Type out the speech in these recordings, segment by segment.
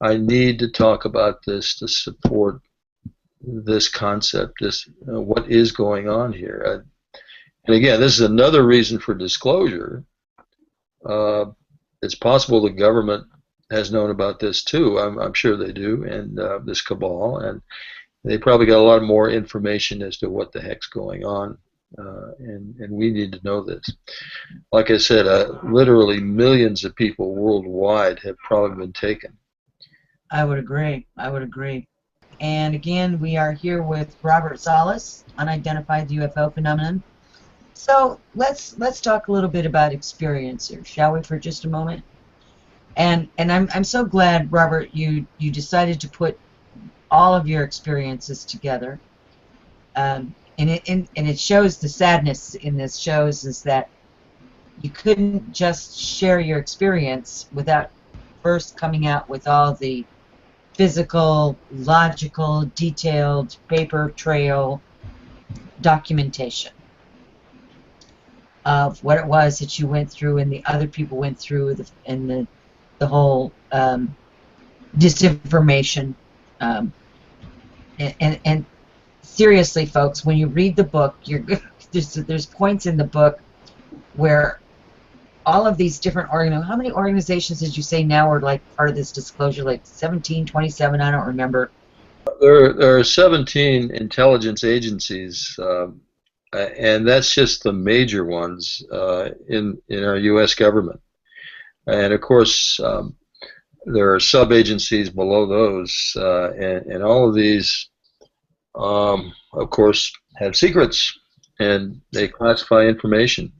I need to talk about this to support this concept, this what is going on here. And again, this is another reason for disclosure. Uh, it's possible the government has known about this too. I'm sure they do, and this cabal, and they probably got a lot more information as to what the heck's going on. And we need to know this. Like I said, literally millions of people worldwide have probably been taken. I would agree. I would agree. And again, we are here with Robert Salas, unidentified UFO phenomenon. So let's talk a little bit about experiencers, shall we, for just a moment? And I'm so glad, Robert, you decided to put all of your experiences together. And it shows the sadness in this shows is that you couldn't just share your experience without first coming out with all the physical, logical, detailed paper trail documentation of what it was that you went through and the other people went through, and the whole disinformation. And seriously, folks, when you read the book, there's points in the book where all of these different how many organizations did you say now are like part of this disclosure? Like 17, 27, I don't remember. There are 17 intelligence agencies, and that's just the major ones in our U.S. government. And of course, there are sub-agencies below those, and all of these, of course, have secrets, and they classify information.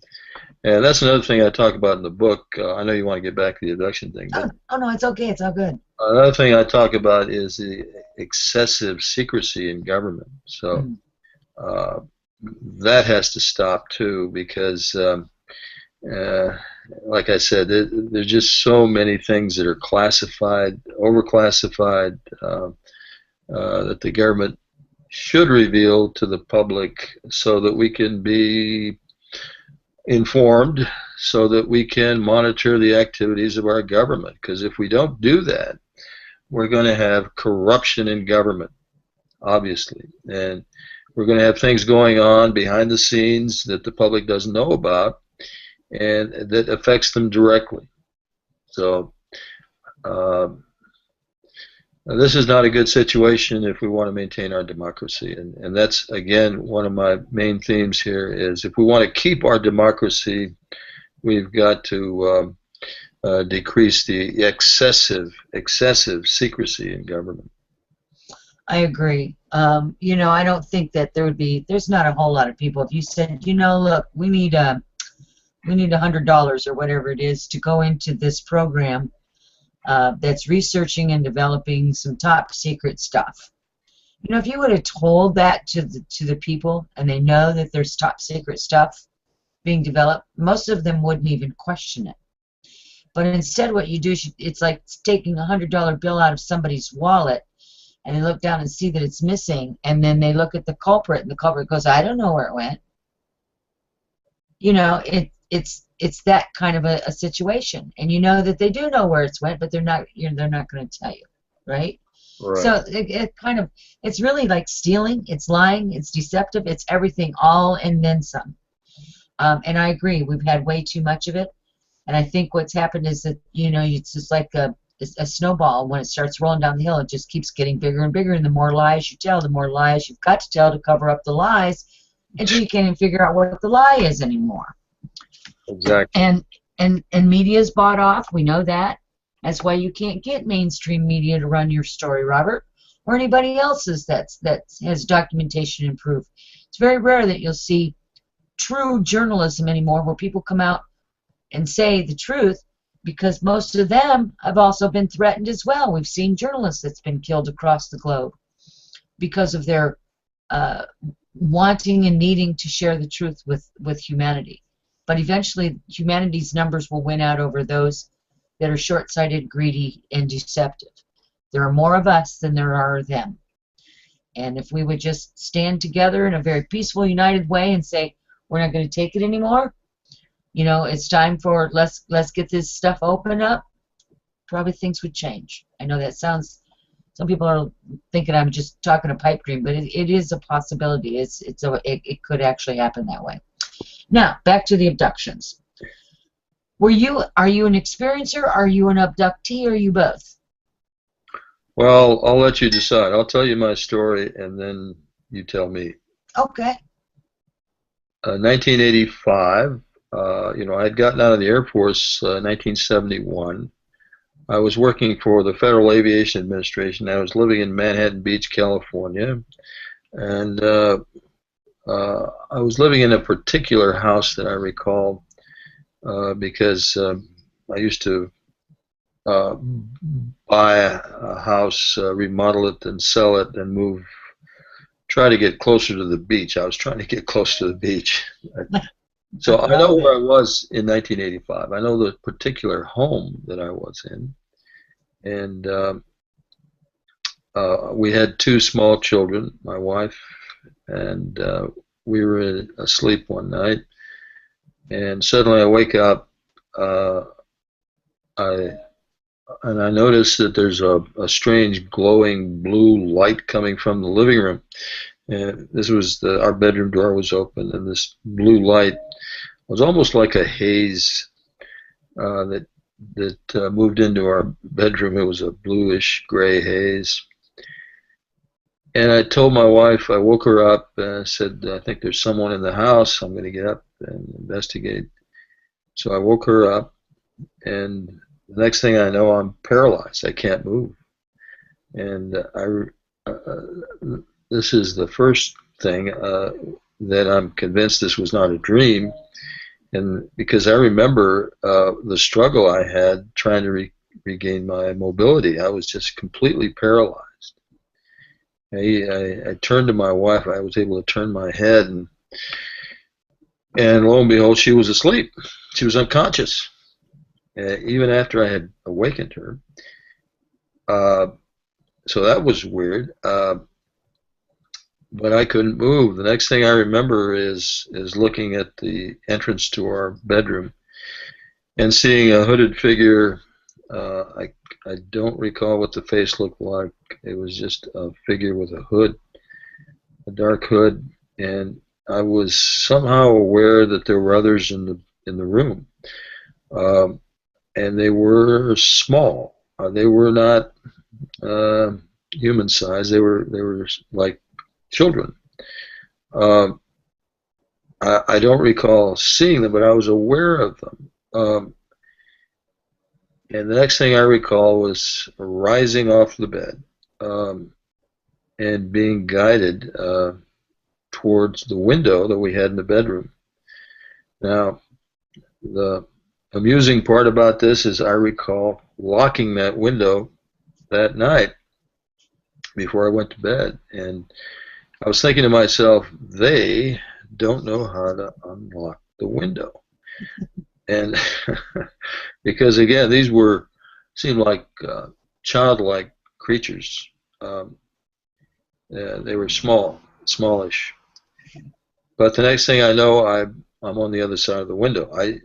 And that's another thing I talk about in the book. I know you want to get back to the abduction thing, but oh no, it's okay. It's all good. another thing I talk about is the excessive secrecy in government. So uh, that has to stop too, because, like I said, there's just so many things that are classified, overclassified, that the government should reveal to the public so that we can be informed, so that we can monitor the activities of our government. Because if we don't do that, we're going to have corruption in government, obviously, and we're going to have things going on behind the scenes that the public doesn't know about, and that affects them directly. So this is not a good situation if we want to maintain our democracy, and that's, again, one of my main themes here is if we want to keep our democracy, we've got to decrease the excessive secrecy in government. I agree. You know, I don't think that there's not a whole lot of people. If you said, you know, look, we need $100 or whatever it is to go into this program that's researching and developing some top secret stuff. You know, if you would have told that to the people, and they know that there's top secret stuff being developed, most of them wouldn't even question it. But instead, what you do, it's like taking a $100 bill out of somebody's wallet, and they look down and see that it's missing, and then they look at the culprit, and the culprit goes, "I don't know where it went." You know, it's that kind of a situation, and you know that they do know where it's went, but they're not going to tell you, right? Right. So it's really like stealing, it's lying, it's deceptive, it's everything, all and then some. And I agree, we've had way too much of it, and I think what's happened is that, you know, it's just like a snowball. When it starts rolling down the hill, it just keeps getting bigger and bigger, and the more lies you tell, the more lies you've got to tell to cover up the lies, until you can't even figure out what the lie is anymore. Exactly. And media's bought off. We know that. That's why you can't get mainstream media to run your story, Robert, or anybody else's that has documentation and proof. It's very rare that you'll see true journalism anymore, where people come out and say the truth, because most of them have also been threatened as well. We've seen journalists that's been killed across the globe because of their wanting and needing to share the truth with humanity. But eventually, humanity's numbers will win out over those that are short-sighted, greedy, and deceptive. There are more of us than there are of them. And if we would just stand together in a very peaceful, united way and say, we're not going to take it anymore, you know, it's time for let's get this stuff opened up, probably things would change. I know that sounds, some people are thinking I'm just talking a pipe dream, but it is a possibility. It could actually happen that way. Now, back to the abductions. Are you an experiencer? Are you an abductee? Or are you both? Well, I'll let you decide. I'll tell you my story, and then you tell me. Okay. 1985, I had gotten out of the Air Force 1971. I was working for the Federal Aviation Administration. I was living in Manhattan Beach, California, and I was living in a particular house that I recall because I used to buy a house, remodel it, and sell it, and try to get closer to the beach. I was trying to get close to the beach. So I know where I was in 1985. I know the particular home that I was in. And we had two small children, my wife, and we were asleep one night. And suddenly I wake up, I notice that there's a strange glowing blue light coming from the living room. And this was our bedroom door was open, and this blue light was almost like a haze that moved into our bedroom. It was a bluish gray haze. And I told my wife, I woke her up and I said, I think there's someone in the house. I'm going to get up and investigate. So I woke her up, and the next thing I know, I'm paralyzed. I can't move. And this is the first thing that I'm convinced this was not a dream. And because I remember the struggle I had trying to regain my mobility, I was just completely paralyzed. I turned to my wife. I was able to turn my head, and lo and behold, she was asleep. She was unconscious, even after I had awakened her. So that was weird. But I couldn't move. The next thing I remember is looking at the entrance to our bedroom and seeing a hooded figure. I don't recall what the face looked like. It was just a figure with a hood, a dark hood, and I was somehow aware that there were others in the room, and they were small. They were not human size. They were like children. I don't recall seeing them, but I was aware of them. And the next thing I recall was rising off the bed and being guided towards the window that we had in the bedroom. Now, the amusing part about this is I recall locking that window that night before I went to bed. And I was thinking to myself, they don't know how to unlock the window. And because, again, these seemed like childlike creatures. They were smallish. But the next thing I know, I'm on the other side of the window. I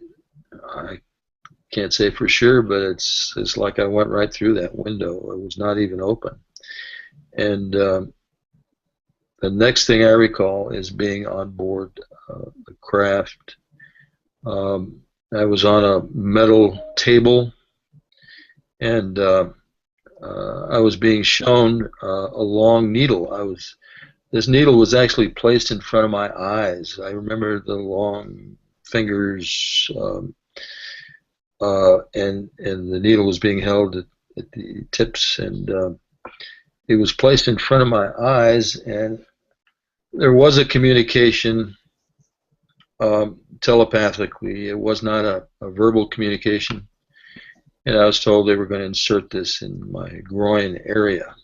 can't say for sure, but it's like I went right through that window. It was not even open. And the next thing I recall is being on board the craft. I was on a metal table, and I was being shown a long needle. This needle was actually placed in front of my eyes. I remember the long fingers, and the needle was being held at the tips, and it was placed in front of my eyes, and there was a communication telepathically. It was not a verbal communication, and I was told they were going to insert this in my groin area,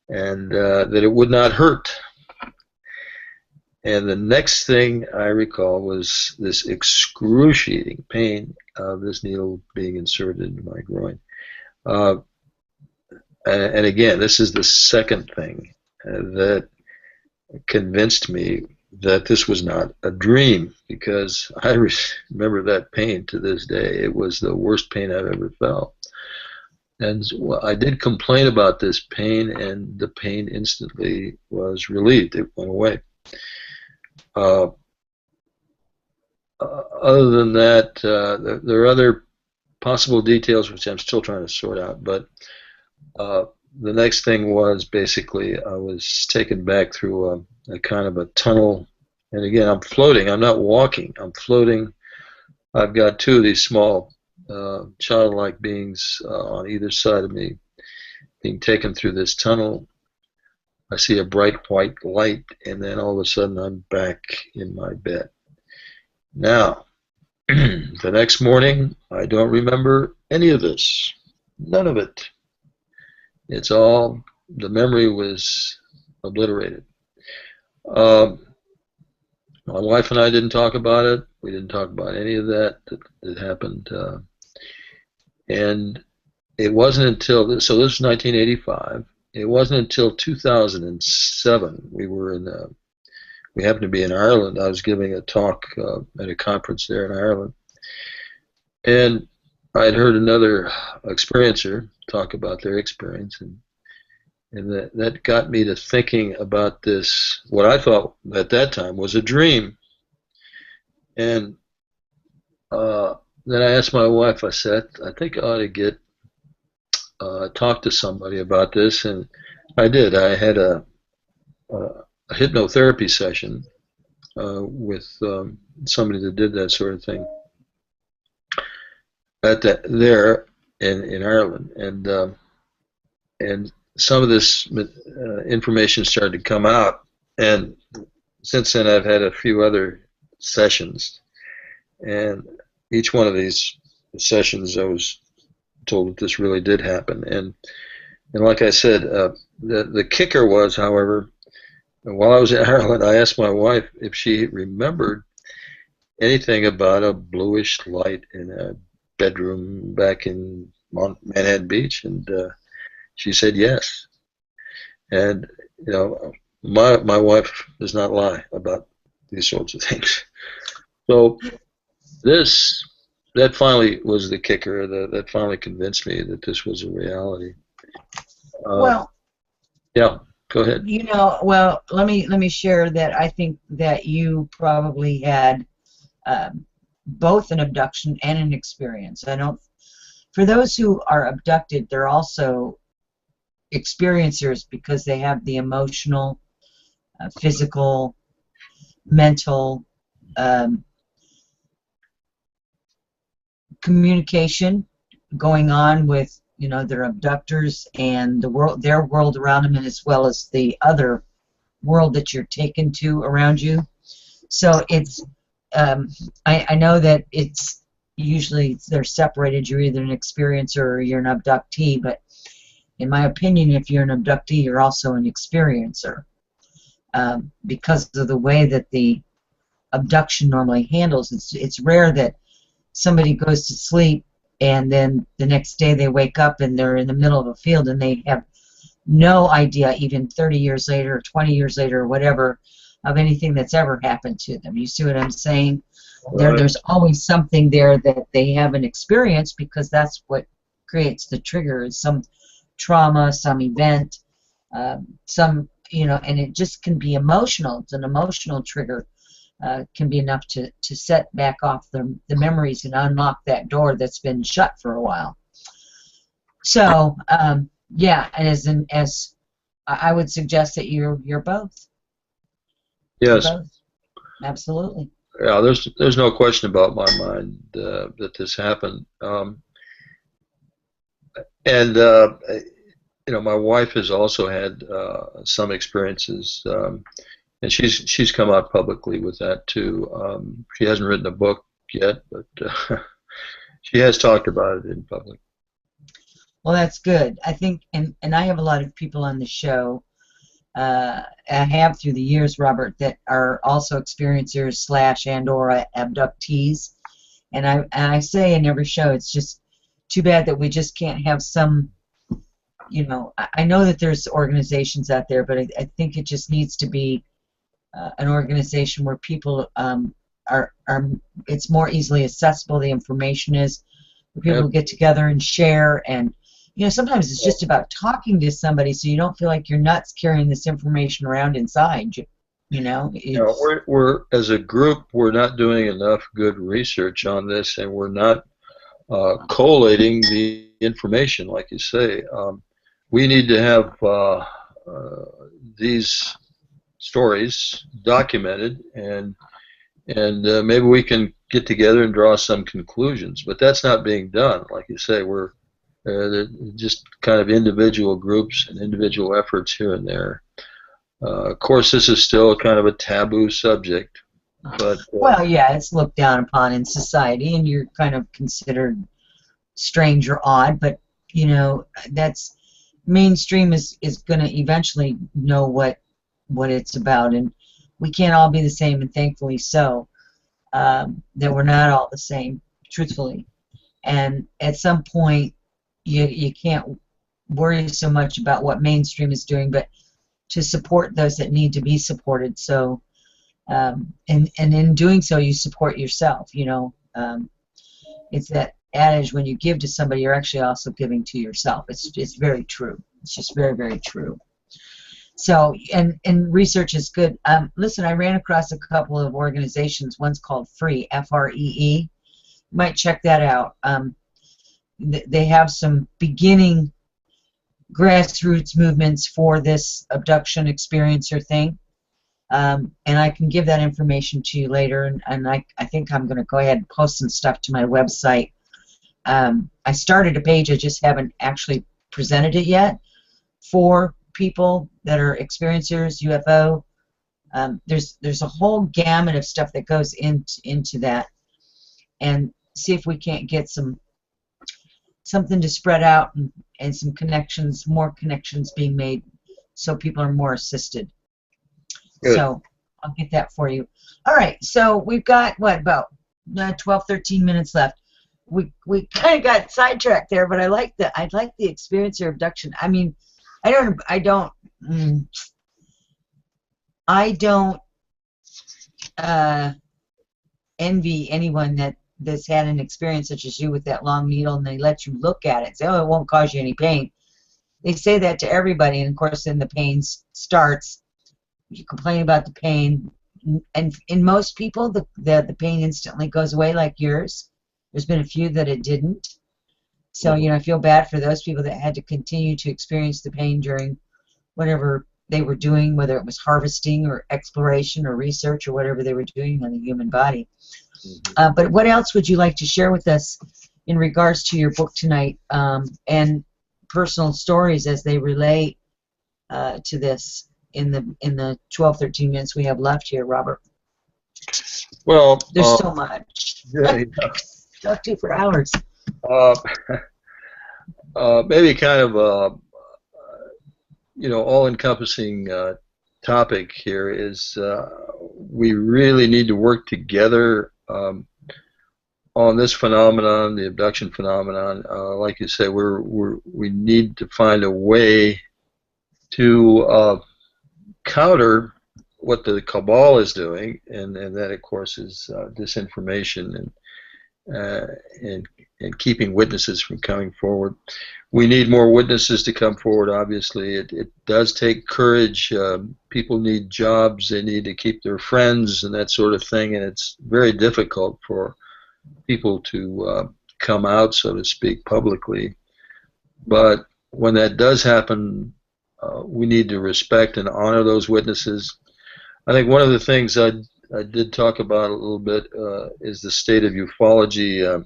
and that it would not hurt. And the next thing I recall was this excruciating pain of this needle being inserted into my groin. And again, this is the second thing that convinced me that this was not a dream, because I remember that pain to this day. It was the worst pain I've ever felt. And I did complain about this pain, and the pain instantly was relieved. It went away. Uh, Other than that, there are other possible details which I'm still trying to sort out. But the next thing was basically I was taken back through a kind of a tunnel. And again, I'm floating. I'm not walking. I'm floating. I've got two of these small childlike beings on either side of me being taken through this tunnel. I see a bright white light, and then all of a sudden I'm back in my bed. Now, the next morning, I don't remember any of this. None of it. It's all, the memory was obliterated. My wife and I didn't talk about it. We didn't talk about any of that that happened. And it wasn't until, so this was 1985. It wasn't until 2007 we happened to be in Ireland. I was giving a talk at a conference there in Ireland. And I had heard another experiencer talk about their experience, and that got me to thinking about this, what I thought at that time was a dream. And then I asked my wife, I said, I think I ought to talk to somebody about this, and I did. I had a hypnotherapy session with somebody that did that sort of thing there in Ireland, and some of this information started to come out, and since then I've had a few other sessions, and each one of these sessions I was told that this really did happen, and like I said, the kicker was, however, while I was in Ireland, I asked my wife if she remembered anything about a bluish light in a bedroom back in Manhattan Beach, and she said yes. And my wife does not lie about these sorts of things. So that finally was the kicker. That finally convinced me that this was a reality. Well, yeah. Go ahead. Well, let me share that I think that you probably had both an abduction and an experience. For those who are abducted, they're also experiencers because they have the emotional, physical, mental communication going on with their abductors and their world around them, and as well as the other world that you're taken to around you. So it's I know that it's usually they're separated. You're either an experiencer or you're an abductee, but in my opinion, if you're an abductee, you're also an experiencer because of the way that the abduction normally handles. It's rare that somebody goes to sleep and then the next day they wake up and they're in the middle of a field and they have no idea, even 30 years later or 20 years later or whatever, of anything that's ever happened to them. You see what I'm saying? Right. There's always something there that they haven't experienced because that's what creates the trigger, is some trauma, some event, and it just can be emotional. It's an emotional trigger. Can be enough to set back off the memories and unlock that door that's been shut for a while. So yeah, and as I would suggest that you're both. Yes. You're both. Absolutely. Yeah, there's no question about my mind that this happened, and my wife has also had some experiences. And she's come out publicly with that too. She hasn't written a book yet, but she has talked about it in public. Well, that's good. I think, and I have a lot of people on the show, I have through the years, Robert, that are also experiencers / and/or abductees. And I say in every show, it's just too bad that we just can't have some, I know that there's organizations out there, but I think it just needs to be an organization where people it's more easily accessible, the information is, where people get together and share and You know, sometimes it's just about talking to somebody so you don't feel like you're nuts carrying this information around inside you. You know, You know, it's we're as a group, we're not doing enough good research on this, and we're not collating the information, like you say. We need to have these stories documented, and maybe we can get together and draw some conclusions. But that's not being done. Like you say, we're just kind of individual groups and individual efforts here and there. Of course, this is still kind of a taboo subject, but well, yeah, it's looked down upon in society, and you're kind of considered strange or odd. But you know, that's mainstream is going to eventually know what it's about, and we can't all be the same, and thankfully so. That we're not all the same, truthfully. And at some point, you can't worry so much about what mainstream is doing, but to support those that need to be supported. So, and in doing so, you support yourself. You know, it's that adage: when you give to somebody, you're actually also giving to yourself. It's very true. It's just very, very true. So, and research is good. Listen, I ran across a couple of organizations. One's called FREE, F-R-E-E. You might check that out. They have some beginning grassroots movements for this abduction experiencer thing. And I can give that information to you later. And I think I'm going to go ahead and post some stuff to my website. I started a page. I just haven't actually presented it yet for people that are experiencers, UFO. There's a whole gamut of stuff that goes into that, and see if we can't get something to spread out, and some connections, more connections being made, so people are more assisted. good. So I'll get that for you. All right, so we've got what, about 12, 13 minutes left. We kind of got sidetracked there, but I like the experiencer abduction. I mean, I don't envy anyone that's had an experience such as you with that long needle, and they let you look at it and say, oh, it won't cause you any pain. They say that to everybody, and of course then the pain starts. You complain about the pain, and in most people the pain instantly goes away, like yours. There's been a few that it didn't. So, you know, I feel bad for those people that had to continue to experience the pain during whatever they were doing, whether it was harvesting or exploration or research or whatever they were doing on the human body. But what else would you like to share with us in regards to your book tonight, and personal stories as they relate to this in the 12, 13 minutes we have left here, Robert? Well, there's so much. yeah, Talk to you for hours. maybe kind of all-encompassing topic here is we really need to work together on this phenomenon, the abduction phenomenon. Like you say, we need to find a way to counter what the cabal is doing, and that of course is disinformation and keeping witnesses from coming forward. We need more witnesses to come forward. Obviously, it does take courage. People need jobs. They need to keep their friends and that sort of thing, and it's very difficult for people to come out, so to speak, publicly. But when that does happen, we need to respect and honor those witnesses. I think one of the things I did talk about a little bit is the state of ufology.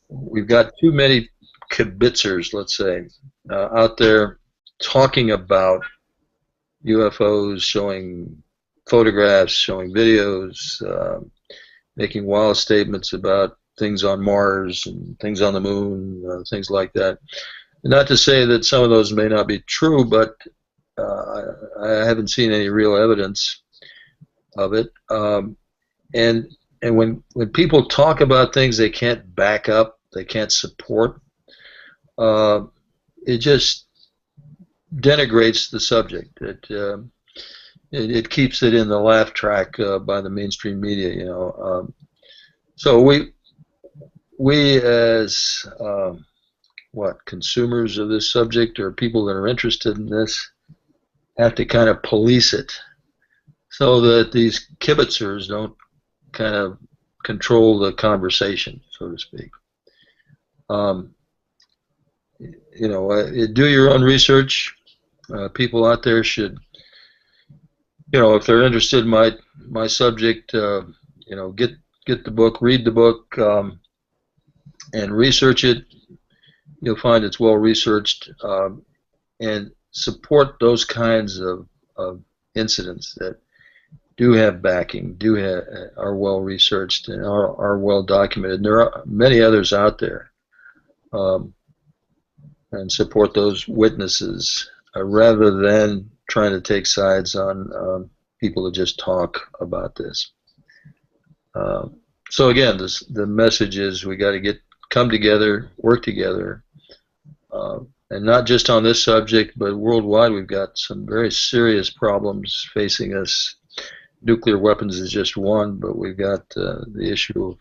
We've got too many kibitzers, let's say, out there talking about UFOs, showing photographs, showing videos, making wild statements about things on Mars and things on the moon, things like that. Not to say that some of those may not be true, but I haven't seen any real evidence of it. And when people talk about things they can't back up, they can't support, it just denigrates the subject. It keeps it in the laugh track by the mainstream media, you know. So we as consumers of this subject or people that are interested in this have to kind of police it so that these kibitzers don't kind of control the conversation, so to speak. Um, do your own research. People out there should, if they're interested in my subject, get the book, read the book, and research it. You'll find it's well researched, and support those kinds of incidents that do have backing, are well researched, and are well documented. And there are many others out there, and support those witnesses rather than trying to take sides on people that just talk about this. So again, the message is we got to come together, work together, and not just on this subject, but worldwide. We've got some very serious problems facing us. Nuclear weapons is just one, but we've got the issue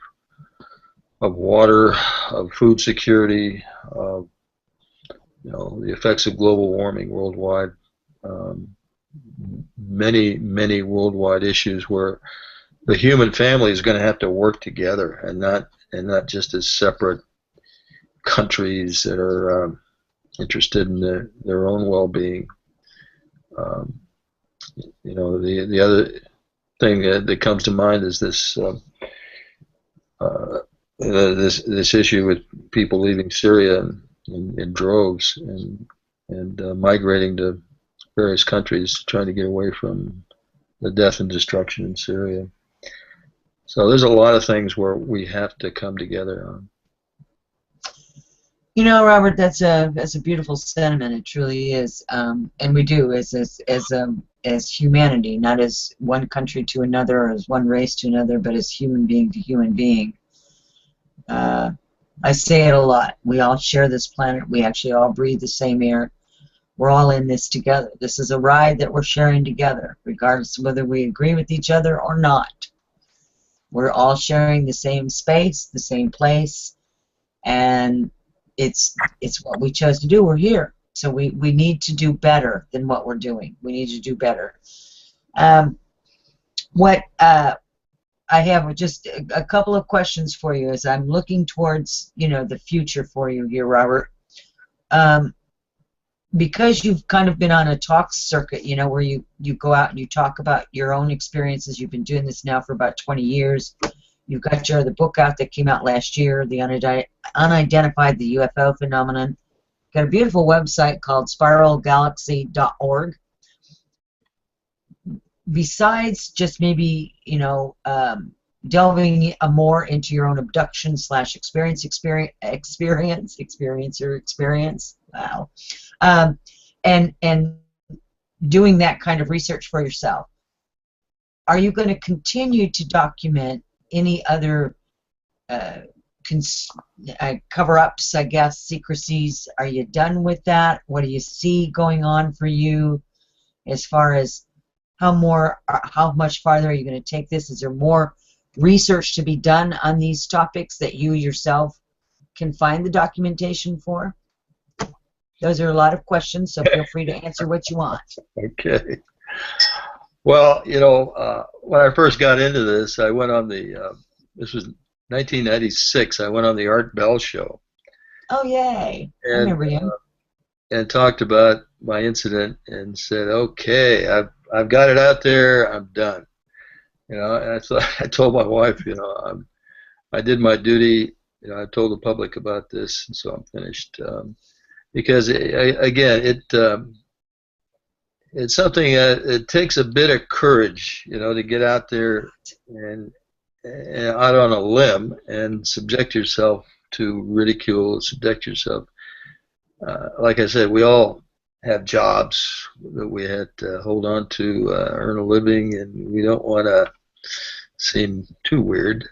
of water, of food security, the effects of global warming worldwide. Many worldwide issues where the human family is going to have to work together, and not just as separate countries that are interested in their own well-being. The other thing that comes to mind is this this issue with people leaving Syria in droves and migrating to various countries, trying to get away from the death and destruction in Syria. So there's a lot of things where we have to come together on. Robert, that's a beautiful sentiment. It truly is, and we do as humanity, not as one country to another, or as one race to another, but as human being to human being. I say it a lot. We all share this planet. We actually all breathe the same air. We're all in this together. This is a ride that we're sharing together, regardless of whether we agree with each other or not. We're all sharing the same space, the same place, and it's what we chose to do. We're here. So we need to do better than what we're doing. We need to do better. I have just a couple of questions for you as I'm looking towards, the future for you here, Robert. Because you've kind of been on a talk circuit, where you go out and you talk about your own experiences. You've been doing this now for about 20 years. You've got the book out that came out last year, The Unidentified, the UFO Phenomenon. Got a beautiful website called spiralgalaxy.org. Besides just maybe, delving more into your own abduction / experience. Wow. And doing that kind of research for yourself. Are you going to continue to document any other cover-ups, I guess, secrecies? Are you done with that? What do you see going on for you as far as how much farther are you going to take this? Is there more research to be done on these topics that you yourself can find the documentation for? Those are a lot of questions, so feel free to answer what you want. Okay. Well, when I first got into this, I went on this was 1996, I went on the Art Bell show. Oh, yay. I remember you. And talked about my incident and said, okay, I've got it out there, I'm done. And I told my wife, I did my duty, I told the public about this, and so I'm finished. Because, again, it's something it takes a bit of courage, to get out there and out on a limb and subject yourself to ridicule, subject yourself. Like I said, we all have jobs that we had to hold on to, earn a living, and we don't want to seem too weird.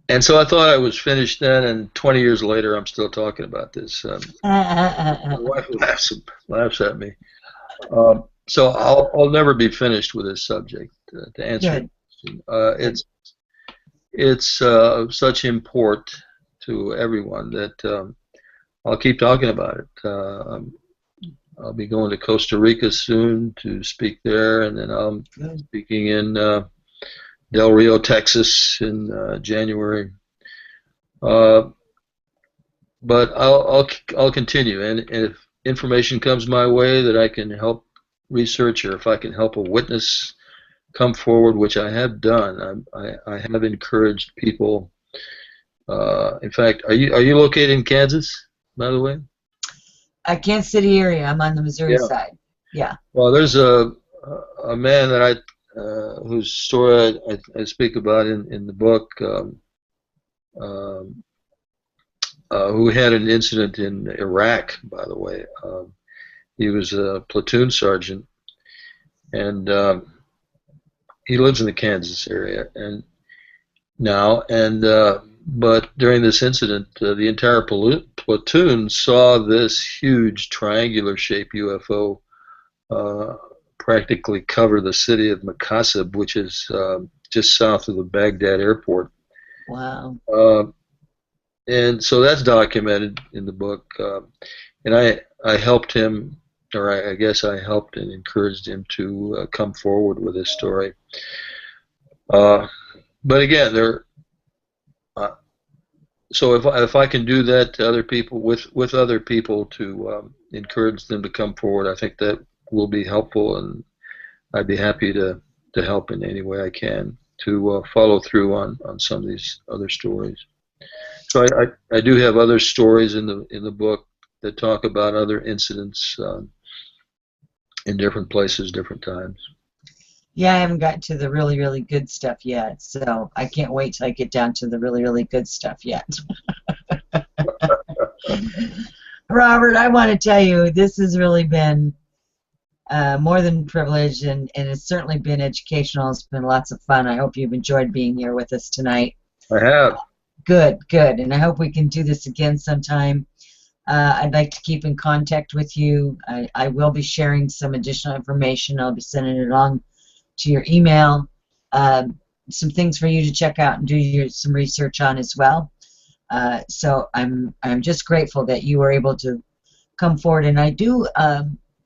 And so I thought I was finished then, and 20 years later, I'm still talking about this. My wife laughs at me. So I'll never be finished with this subject. To answer your question, it's such import to everyone that I'll keep talking about it. I'll be going to Costa Rica soon to speak there, and then I'm speaking in Del Rio, Texas in January. But I'll continue, and if information comes my way that I can help research, or if I can help a witness come forward, which I have done, I have encouraged people. In fact, are you located in Kansas, by the way? Kansas City area. I'm on the Missouri Yeah. side. Yeah. Well, there's a man that whose story I speak about in the book, um, who had an incident in Iraq, by the way. He was a platoon sergeant, and he lives in the Kansas area and now. And but during this incident, the entire platoon saw this huge triangular-shaped UFO practically cover the city of Makassab, which is just south of the Baghdad airport. Wow. And so that's documented in the book. And I helped him, or I guess I helped and encouraged him to come forward with his story. But again, so if I can do that to other people, with other people, to encourage them to come forward, I think that will be helpful, and I'd be happy to help in any way I can to follow through on some of these other stories. So I do have other stories in the book that talk about other incidents in different places, different times. Yeah, I haven't gotten to the really, really good stuff yet, so I can't wait till I get down to the really, really good stuff yet. Robert, I want to tell you, this has really been more than privilege, and it's certainly been educational. It's been lots of fun. I hope you've enjoyed being here with us tonight. I have. Good, good, and I hope we can do this again sometime. I'd like to keep in contact with you. I will be sharing some additional information. I'll be sending it along to your email. Some things for you to check out and do some research on as well. So I'm just grateful that you were able to come forward, and I do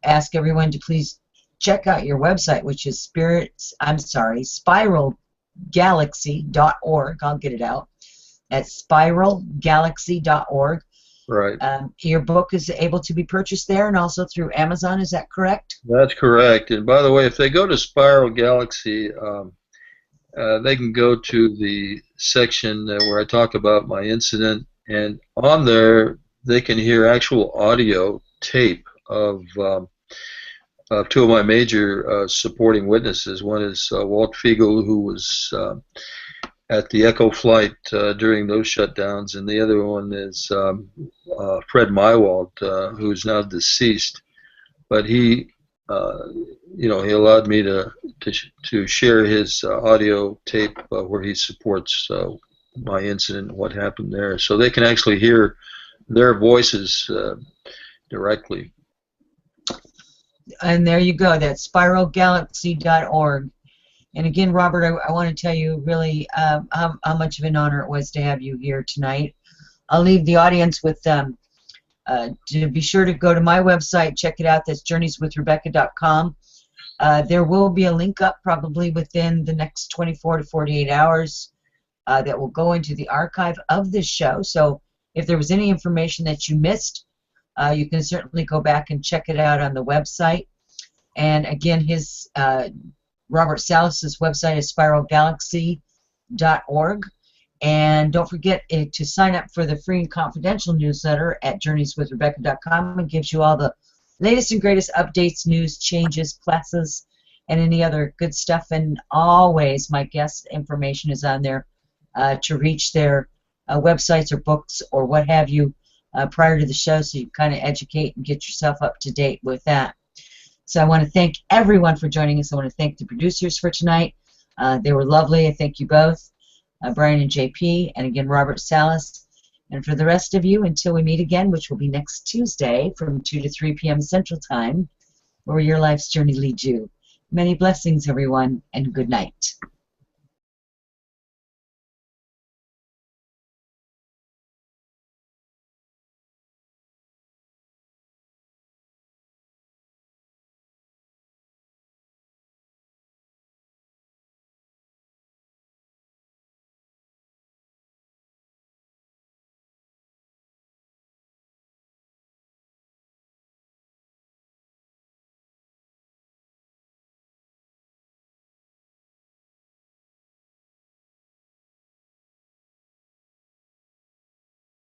ask everyone to please check out your website, which is spiralgalaxy.org. I'll get it out. At spiralgalaxy.org. Right. Your book is able to be purchased there and also through Amazon. Is that correct? That's correct. And by the way, if they go to Spiral Galaxy, they can go to the section where I talk about my incident, and on there they can hear actual audio tape of two of my major supporting witnesses. One is Walt Fiegel, who was at the Echo flight during those shutdowns, and the other one is Fred Mywalt, who's now deceased. But he, he allowed me to share his audio tape where he supports my incident and what happened there, so they can actually hear their voices directly. And there you go. That's spiralgalaxy.org. And again, Robert, I want to tell you really how much of an honor it was to have you here tonight. I'll leave the audience with to be sure to go to my website, check it out. That's journeyswithrebecca.com. There will be a link up probably within the next 24 to 48 hours that will go into the archive of this show. So if there was any information that you missed, you can certainly go back and check it out on the website. And again, his Robert Salas' website is spiralgalaxy.org. And don't forget to sign up for the free and confidential newsletter at journeyswithrebecca.com. It gives you all the latest and greatest updates, news, changes, classes, and any other good stuff. And always my guest information is on there to reach their websites or books or what have you prior to the show, so you kind of educate and get yourself up to date with that. So I want to thank everyone for joining us. I want to thank the producers for tonight. They were lovely. I thank you both, Brian and JP, and again, Robert Salas. And for the rest of you, until we meet again, which will be next Tuesday from 2 to 3 p.m. Central Time, where your life's journey leads you. Many blessings, everyone, and good night.